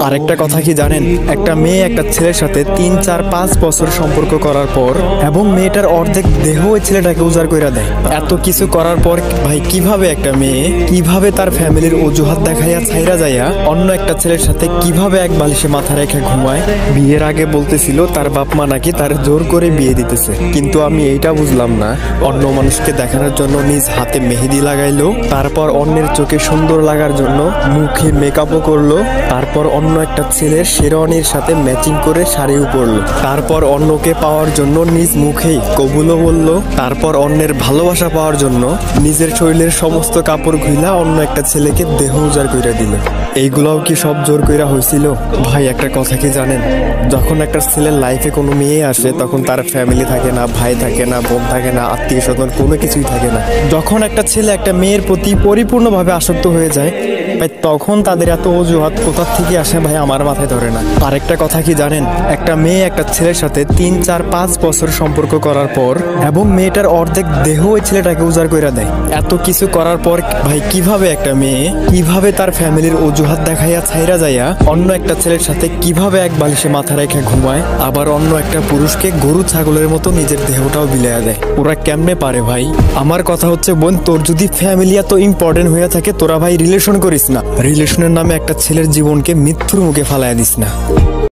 আরেকটা কথা কি জানেন, একটা মেয়ে একটা ছেলের সাথে 3, 4, 5 বছর সম্পর্ক করার পর এবং মেয়েটার অর্ধেক দেহ ওই ছেলেটাকে উজাড় করে দেয়। এত কিছু করার পর ভাই কিভাবে একটা মেয়ে কিভাবে তার ফ্যামিলির অজুহাত দেখাইয়া ছাইরা যাইয়া অন্য একটা ছেলের সাথে কিভাবে এক বালিশে মাথা রেখে ঘুমায়? বিয়ের আগে বলতেছিল তার বাপ মা নাকি তার জোর করে বিয়ে দিতেছে, কিন্তু আমি এইটা বুঝলাম না, অন্য মানুষকে দেখানোর জন্য নিজ হাতে মেহেদি লাগাইলো, তারপর অন্যের চোখে সুন্দর লাগার জন্য মুখে মেকআপও করলো, তারপর অন্য একটা ছেলের শেরওয়ানির সাথে ম্যাচিং করে শাড়িও পরলো, তারপর অন্যকে পাওয়ার জন্য নিজ মুখেই কবুলও বলল, তারপর অন্যের ভালোবাসা পাওয়ার জন্য নিজের শরীরের সমস্ত কাপড় খুইলা অন্য একটা ছেলেকে দেহ উজাড় কইরা দিল। এইগুলাও কি সব জোর কইরা হয়েছিল? ভাই একটা কথা কি জানেন, যখন একটা ছেলের লাইফে কোনো মেয়ে আসে তখন তার ফ্যামিলি থাকে না, ভাই থাকে না, বোন থাকে না, আত্মীয় স্বজন কোনো কিছুই থাকে না। যখন একটা ছেলে একটা মেয়ের প্রতি পরিপূর্ণভাবে আসক্ত হয়ে যায় ভাই, তখন তাদের এত অজুহাত কোথা থেকে আসে ভাই আমার মাথায় ধরে না। আরেকটা কথা কি জানেন, একটা মেয়ে একটা ছেলের সাথে 3, 4, 5 বছর সম্পর্ক করার পর এবং মেয়েটার অর্ধেক দেহ ওই ছেলেটাকে উজাড় করে দেয়। এত কিছু করার পর ভাই কিভাবে একটা মেয়ে কিভাবে তার ফ্যামিলির অজুহাত দেখাইয়া ছাইরা যাইয়া অন্য একটা ছেলের সাথে কিভাবে এক বালিশে মাথা রেখে ঘুমায়, আবার অন্য একটা পুরুষকে গরু ছাগলের মতো নিজের দেহটাও বিলাইয়া দেয়? ওরা কেমনে পারে ভাই? আমার কথা হচ্ছে বোন, তোর যদি ফ্যামিলি এত ইম্পর্টেন্ট হয়ে থাকে তোরা ভাই রিলেশন করিস না, রিলেশনের নামে একটা ছেলের জীবনকে মৃত্যুর মুখে ফালাইয়া দিস না।